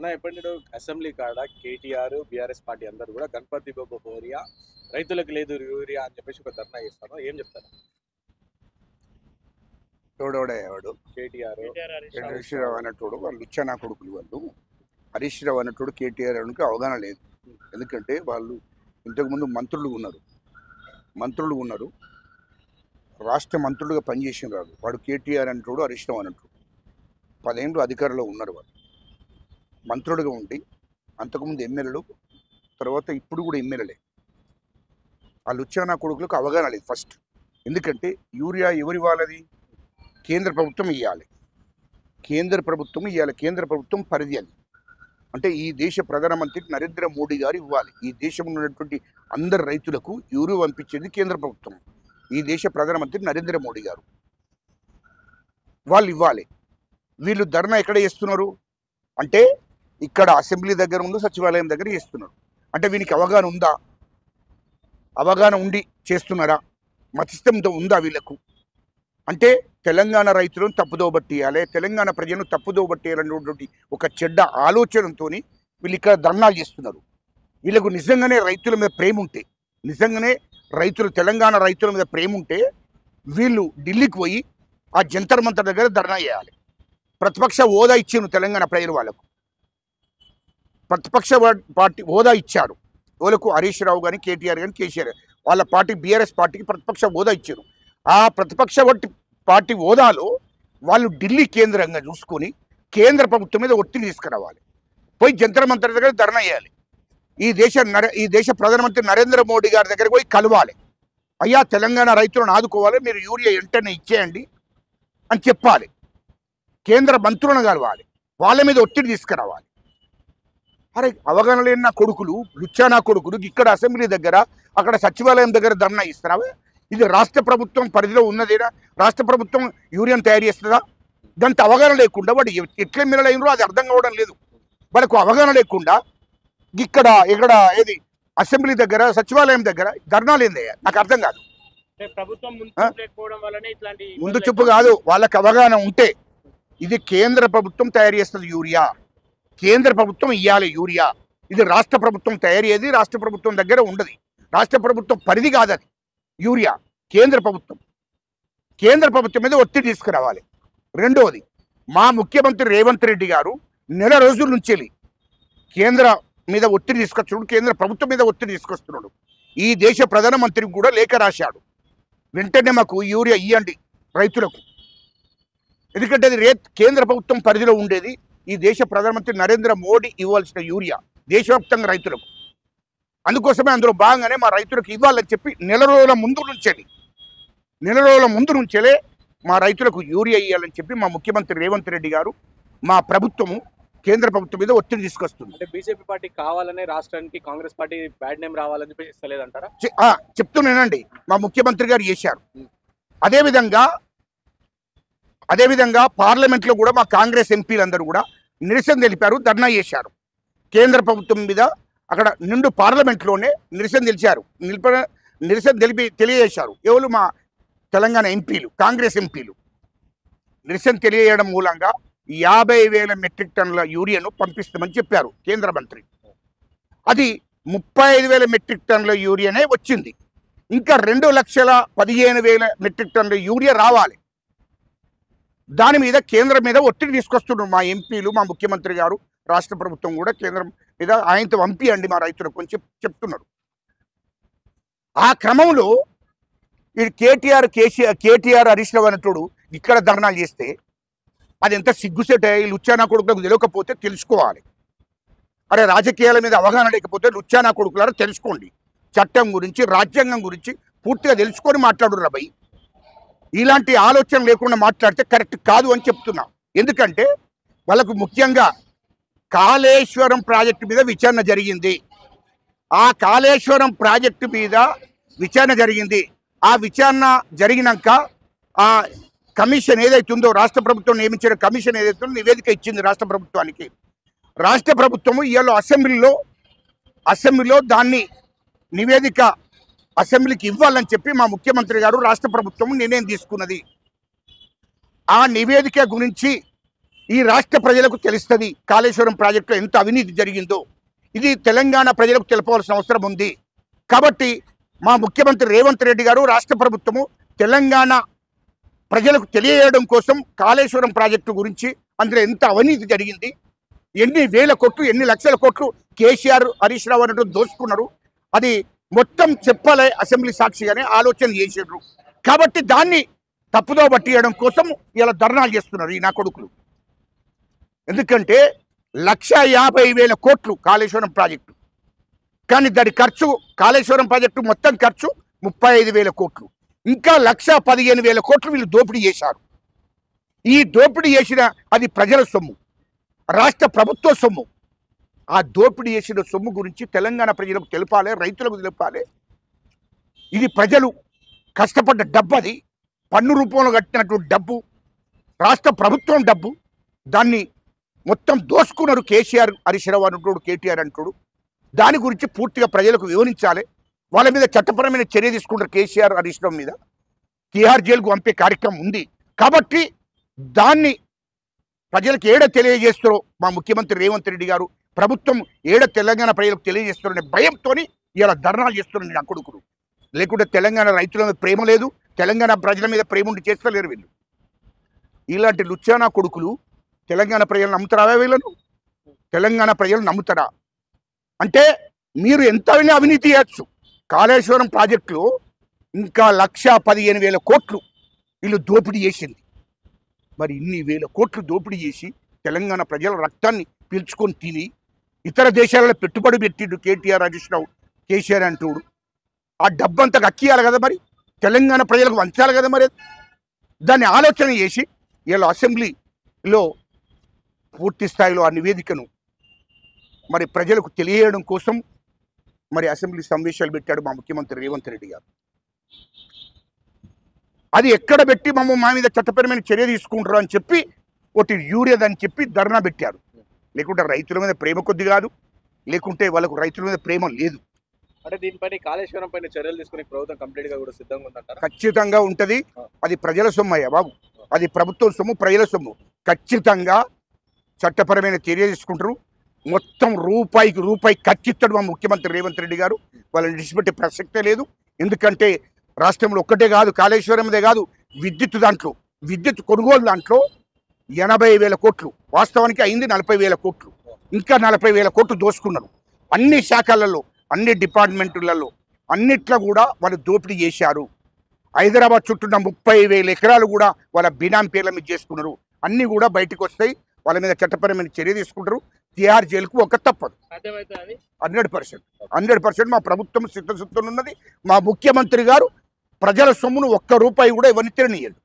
అన్న ఎప్పుడు అసెంబ్లీ కాడ కేటీఆర్ బీఆర్ఎస్ పార్టీ అందరూ కూడా గణపతి బాబు మోరియా రైతులకు లేదు యూరియా అని చెప్పేసి ఒక ధర్నా చేస్తాను. ఏం చెప్తారు? ఎవడెవడేవాడు కేటీఆర్ హరీష్ రావు అన్నట్టు వాళ్ళు ఇచ్చానా కొడుకులు. వాళ్ళు హరీష్ రావు అన్నట్టు కేటీఆర్ అనికి అవగాహన లేదు. ఎందుకంటే వాళ్ళు ఇంతకుముందు మంత్రులు ఉన్నారు, రాష్ట్ర మంత్రులుగా పనిచేసిన రాదు. వాడు కేటీఆర్ అన్నట్టు హరీష్ రావు అన్నట్టు 10 ఏళ్ళు అధికారంలో ఉన్నారు. వాళ్ళు మంత్రులుగా ఉండి అంతకుముందు ఎమ్మెల్యేలు, తర్వాత ఇప్పుడు కూడా ఎమ్మెల్యేలే. వాళ్ళు ఇచ్చానా కొడుకులకు అవగాహన లేదు ఫస్ట్. ఎందుకంటే యూరియా ఎవరి వాళ్ళది? కేంద్ర ప్రభుత్వం ఇవ్వాలి. కేంద్ర ప్రభుత్వం పరిధి అది. అంటే ఈ దేశ ప్రధానమంత్రి నరేంద్ర మోడీ గారు ఇవ్వాలి. ఈ దేశంలో ఉన్నటువంటి అందరు రైతులకు యూరియా పంపించేది కేంద్ర ప్రభుత్వం. ఈ దేశ ప్రధానమంత్రి నరేంద్ర మోడీ గారు వాళ్ళు ఇవ్వాలి. వీళ్ళు ధర్నా ఎక్కడ చేస్తున్నారు అంటే ఇక్కడ అసెంబ్లీ దగ్గర ఉండి సచివాలయం దగ్గర చేస్తున్నారు. అంటే వీనికి అవగాహన ఉందా? అవగాహన ఉండి చేస్తున్నారా? మతిస్థంతో ఉందా వీళ్ళకు? అంటే తెలంగాణ రైతులను తప్పుదోవ పట్టియాలి, తెలంగాణ ప్రజలను తప్పుదోవ పట్టియాలనేటువంటి ఒక చెడ్డ ఆలోచనతో వీళ్ళు ఇక్కడ ధర్నాలు చేస్తున్నారు. వీళ్ళకు నిజంగానే రైతుల మీద ప్రేమ ఉంటే, తెలంగాణ రైతుల మీద ప్రేమ ఉంటే వీళ్ళు ఢిల్లీకి పోయి ఆ జంతర్ మంతర్ దగ్గర ధర్నా చేయాలి. ప్రతిపక్ష హోదా ఇచ్చారు తెలంగాణ ప్రజలు. వాళ్ళకు ప్రతిపక్ష పార్టీ హోదా ఇచ్చారు. వాళ్ళకు హరీష్ రావు కానీ, కేటీఆర్ కానీ, కేసీఆర్ వాళ్ళ పార్టీ బీఆర్ఎస్ పార్టీకి ప్రతిపక్ష హోదా ఇచ్చారు. ఆ ప్రతిపక్ష పార్టీ హోదాలో వాళ్ళు ఢిల్లీ కేంద్రంగా చూసుకొని కేంద్ర ప్రభుత్వం మీద ఒత్తిడి తీసుకురావాలి. పోయి జంతర్ మంతర్ దగ్గర ధర్నా చేయాలి. ఈ దేశ ప్రధానమంత్రి నరేంద్ర మోడీ గారి దగ్గర పోయి కలవాలి. అయ్యా తెలంగాణ రైతులను ఆదుకోవాలి, మీరు యూరియా వెంటనే ఇచ్చేయండి అని చెప్పాలి. కేంద్ర మంత్రులను కలవాలి, వాళ్ళ మీద ఒత్తిడి తీసుకురావాలి. అరే అవగాహన లేని నా కొడుకులు, లుచ్చానా కొడుకులు ఇక్కడ అసెంబ్లీ దగ్గర, అక్కడ సచివాలయం దగ్గర ధర్నా ఇస్తున్నావా? ఇది రాష్ట్ర ప్రభుత్వం పరిధిలో ఉన్నదేనా? రాష్ట్ర ప్రభుత్వం యూరియాను తయారు చేస్తుందా? దాంతో అవగాహన లేకుండా వాడు ఎట్లా మిరలైనరో అది అర్థం కావడం లేదు. వాళ్ళకు అవగాహన లేకుండా ఇక్కడ ఏది అసెంబ్లీ దగ్గర, సచివాలయం దగ్గర ధర్నాలు ఏందయ్యా? నాకు అర్థం కాదు. ముందు చూపు కాదు, వాళ్ళకి అవగాహన ఉంటే ఇది కేంద్ర ప్రభుత్వం తయారు చేస్తుంది యూరియా, కేంద్ర ప్రభుత్వం ఇవ్వాలి యూరియా. ఇది రాష్ట్ర ప్రభుత్వం తయారు చేది, రాష్ట్ర ప్రభుత్వం దగ్గర ఉండదు. రాష్ట్ర ప్రభుత్వం పరిధి కాదు అది యూరియా. కేంద్ర ప్రభుత్వం మీద ఒత్తిడి తీసుకురావాలి. రెండవది, మా ముఖ్యమంత్రి రేవంత్ రెడ్డి గారు నెల రోజుల నుంచి కేంద్ర మీద ఒత్తిడి తీసుకొస్తున్నాడు, కేంద్ర ప్రభుత్వం మీద ఒత్తిడి తీసుకొస్తున్నాడు. ఈ దేశ ప్రధానమంత్రికి కూడా లేఖ రాశాడు, వెంటనే మాకు యూరియా ఇవ్వండి రైతులకు. ఎందుకంటే అది కేంద్ర ప్రభుత్వం పరిధిలో ఉండేది. ఈ దేశ ప్రధానమంత్రి నరేంద్ర మోడీ ఇవ్వాల్సిన యూరియా దేశవ్యాప్తంగా రైతులకు. అందుకోసమే అందులో భాగంగానే మా రైతులకు ఇవ్వాలని చెప్పి నెల రోజుల ముందు నుంచే మా రైతులకు యూరియా ఇవ్వాలని చెప్పి మా ముఖ్యమంత్రి రేవంత్ రెడ్డి గారు, మా ప్రభుత్వము కేంద్ర ప్రభుత్వం మీద ఒత్తిడి తీసుకొస్తుంది. అంటే బీజేపీ పార్టీ కావాలనే రాష్ట్రానికి కాంగ్రెస్ పార్టీ బ్యాడ్ నేమ్ రావాలని చెప్పి ఇస్తలేదంటారా? చెప్తున్నానండి, మా ముఖ్యమంత్రి గారు చేశారు. అదేవిధంగా పార్లమెంట్లో కూడా మా కాంగ్రెస్ ఎంపీలందరూ కూడా నిరసన తెలిపారు, ధర్నా చేశారు. కేంద్ర ప్రభుత్వం మీద అక్కడ నిండు పార్లమెంట్లోనే నిరసన తెలియజేశారు. ఎవరు? మా తెలంగాణ ఎంపీలు, కాంగ్రెస్ ఎంపీలు నిరసన తెలియజేయడం మూలంగా 50,000 మెట్రిక్ టన్నుల యూరియాను పంపిస్తామని చెప్పారు కేంద్ర మంత్రి. అది 35,000 మెట్రిక్ టన్నుల యూరియానే వచ్చింది. ఇంకా 2,15,000 మెట్రిక్ టన్నుల యూరియా రావాలి. దాని మీద కేంద్రం మీద ఒత్తిడి తీసుకొస్తున్నారు మా ఎంపీలు, మా ముఖ్యమంత్రి గారు, రాష్ట్ర ప్రభుత్వం కూడా కేంద్రం మీద ఆయనతో పంపియండి మా రైతులకు అని చెప్తున్నారు. ఆ క్రమంలో ఈ కేటీఆర్ హరీష్ రావు అన్నట్టు ఇక్కడ ధర్నాలు చేస్తే అది ఎంత సిగ్గుసేట. ఈ లుచ్చానా కొడుకులకు తెలియకపోతే తెలుసుకోవాలి. అరే రాజకీయాల మీద అవగాహన లేకపోతే లుచ్చానా కొడుకులారా తెలుసుకోండి. చట్టం గురించి, రాజ్యాంగం గురించి పూర్తిగా తెలుసుకొని మాట్లాడుర్రా భయ్. ఇలాంటి ఆలోచన లేకుండా మాట్లాడితే కరెక్ట్ కాదు అని చెప్తున్నా. ఎందుకంటే వాళ్ళకు ముఖ్యంగా కాళేశ్వరం ప్రాజెక్టు మీద విచారణ జరిగింది. ఆ కాళేశ్వరం ప్రాజెక్టు మీద విచారణ జరిగింది. ఆ విచారణ జరిగినాక ఆ కమిషన్ ఏదైతుందో, రాష్ట్ర ప్రభుత్వం నియమించిన కమిషన్ ఏదైతుందో నివేదిక ఇచ్చింది రాష్ట్ర ప్రభుత్వానికి. రాష్ట్ర ప్రభుత్వము ఇవాళ అసెంబ్లీలో దాన్ని నివేదిక అసెంబ్లీకి ఇవ్వాలని చెప్పి మా ముఖ్యమంత్రి గారు, రాష్ట్ర ప్రభుత్వం నిర్ణయం తీసుకున్నది. ఆ నివేదిక గురించి ఈ రాష్ట్ర ప్రజలకు తెలుస్తుంది కాళేశ్వరం ప్రాజెక్టులో ఎంత అవినీతి జరిగిందో. ఇది తెలంగాణ ప్రజలకు తెలపవలసిన అవసరం ఉంది. కాబట్టి మా ముఖ్యమంత్రి రేవంత్ రెడ్డి గారు, రాష్ట్ర ప్రభుత్వము తెలంగాణ ప్రజలకు తెలియజేయడం కోసం కాళేశ్వరం ప్రాజెక్టు గురించి, అందులో ఎంత అవినీతి జరిగింది, ఎన్ని వేల కోట్లు ఎన్ని లక్షల కోట్లు కేసీఆర్ హరీష్ రావు అన్నట్టు దోచుకున్నారు, అది మొత్తం చెప్పాలి అసెంబ్లీ సాక్షిగానే ఆలోచన చేసారు. కాబట్టి దాన్ని తప్పుదో పట్టియడం కోసం ఇలా ధర్నాలు చేస్తున్నారు ఈ నా కొడుకులు. ఎందుకంటే 1,50,000 కోట్లు కాళేశ్వరం ప్రాజెక్టు, కానీ దాని ఖర్చు కాళేశ్వరం ప్రాజెక్టు మొత్తం ఖర్చు 35,000 కోట్లు. ఇంకా 1,15,000 కోట్లు వీళ్ళు దోపిడీ చేశారు. ఈ దోపిడీ చేసిన అది ప్రజల సొమ్ము, రాష్ట్ర ప్రభుత్వ సొమ్ము. ఆ దోపిడీ చేసిన సొమ్ము గురించి తెలంగాణ ప్రజలకు తెలపాలి, రైతులకు తెలపాలి. ఇది ప్రజలు కష్టపడ్డ డబ్బు, అది పన్ను రూపంలో కట్టినటువంటి డబ్బు, రాష్ట్ర ప్రభుత్వం డబ్బు. దాన్ని మొత్తం దోసుకున్నారు కేసీఆర్, హరీష్ రావు అంటాడు, కేటీఆర్ అంటాడు. దాని గురించి పూర్తిగా ప్రజలకు వివరించాలి. వాళ్ళ మీద చట్టపరమైన చర్య తీసుకుంటారు కేసీఆర్, హరీష్ రావు మీద. తిహార్ జైలుకు పంపే కార్యక్రమం ఉంది. కాబట్టి దాన్ని ప్రజలకు ఏడ తెలియజేస్తారో మా ముఖ్యమంత్రి రేవంత్ రెడ్డి గారు, ప్రభుత్వం ఏడ తెలంగాణ ప్రజలకు తెలియజేస్తారనే భయంతో ఇలా ధర్నాలు చేస్తున్నారు నా కొడుకులు. లేకుంటే తెలంగాణ రైతుల మీద ప్రేమ లేదు, తెలంగాణ ప్రజల మీద ప్రేమ ఉండి చేస్తలేరు వీళ్ళు. ఇలాంటి లుచ్చానా కొడుకులు తెలంగాణ ప్రజలు నమ్ముతారా? వీళ్ళను తెలంగాణ ప్రజలు నమ్ముతారా? అంటే మీరు ఎంత అవినీతి చేయొచ్చు. కాళేశ్వరం ప్రాజెక్టులో ఇంకా 1,15,000 కోట్లు వీళ్ళు దోపిడీ చేసింది. మరి ఇన్ని వేల కోట్లు దోపిడీ చేసి తెలంగాణ ప్రజల రక్తాన్ని పీల్చుకొని తిని ఇతర దేశాలలో పెట్టుబడి పెట్టిండు కేటీఆర్, హరీష్ రావు, కేసీఆర్ అంటూడు. ఆ డబ్బంతా కక్కియాలి కదా, మరి తెలంగాణ ప్రజలకు వంచాలి కదా. మరి దాన్ని ఆలోచన చేసి ఇలా అసెంబ్లీలో పూర్తి స్థాయిలో ఆ నివేదికను మరి ప్రజలకు తెలియజేయడం కోసం మరి అసెంబ్లీ సమావేశాలు పెట్టాడు మా ముఖ్యమంత్రి రేవంత్ రెడ్డి గారు. అది ఎక్కడ పెట్టి మా మీద చట్టపరమైన చర్య తీసుకుంటారు అని చెప్పి ఒకటి యూరియదని చెప్పి ధర్నా పెట్టారు. లేకుంటే రైతుల మీద ప్రేమ కొద్ది కాదు, లేకుంటే వాళ్ళకు రైతుల మీద ప్రేమ లేదు. అంటే దీనిపైన కాళేశ్వరం పైన చర్యలు తీసుకునే ప్రభుత్వం కంప్లీట్ గా కూడా సిద్ధంగా ఉందంటారా? ఖచ్చితంగా ఉంటుంది. అది ప్రజల సొమ్ము అయ్యా బాబు, అది ప్రభుత్వం సొమ్ము, ప్రజల సొమ్ము. ఖచ్చితంగా చట్టపరమైన చర్య తీసుకుంటారు. మొత్తం రూపాయికి రూపాయి ఖచ్చితంగా మా ముఖ్యమంత్రి రేవంత్ రెడ్డి గారు వాళ్ళని విడిచిపెట్టే ప్రసక్తే లేదు. ఎందుకంటే రాష్ట్రంలో ఒక్కటే కాదు, కాళేశ్వరందే కాదు, విద్యుత్ కొనుగోలు దాంట్లో 80,000 కోట్లు, వాస్తవానికి అయింది 40,000 కోట్లు. ఇంకా 40,000 కోట్లు దోసుకున్నారు. అన్ని శాఖలలో, అన్ని డిపార్ట్మెంట్లలో, అన్నిట్లో కూడా వాళ్ళు దోపిడీ చేశారు. హైదరాబాద్ చుట్టూన్న 30,000 ఎకరాలు కూడా వాళ్ళ బినామీ పేర్ల మీద చేసుకున్నారు. అన్నీ కూడా బయటకు వస్తాయి. వాళ్ళ మీద చట్టపరమైన చర్య తీసుకుంటారు. తిహార్ జైలుకు ఒక తప్పదు. 100% మా ప్రభుత్వం సిద్ధశుద్ధులు ఉన్నది. మా ముఖ్యమంత్రి గారు ప్రజల సొమ్మును ఒక్క రూపాయి కూడా ఎవరిని తిననీయరు.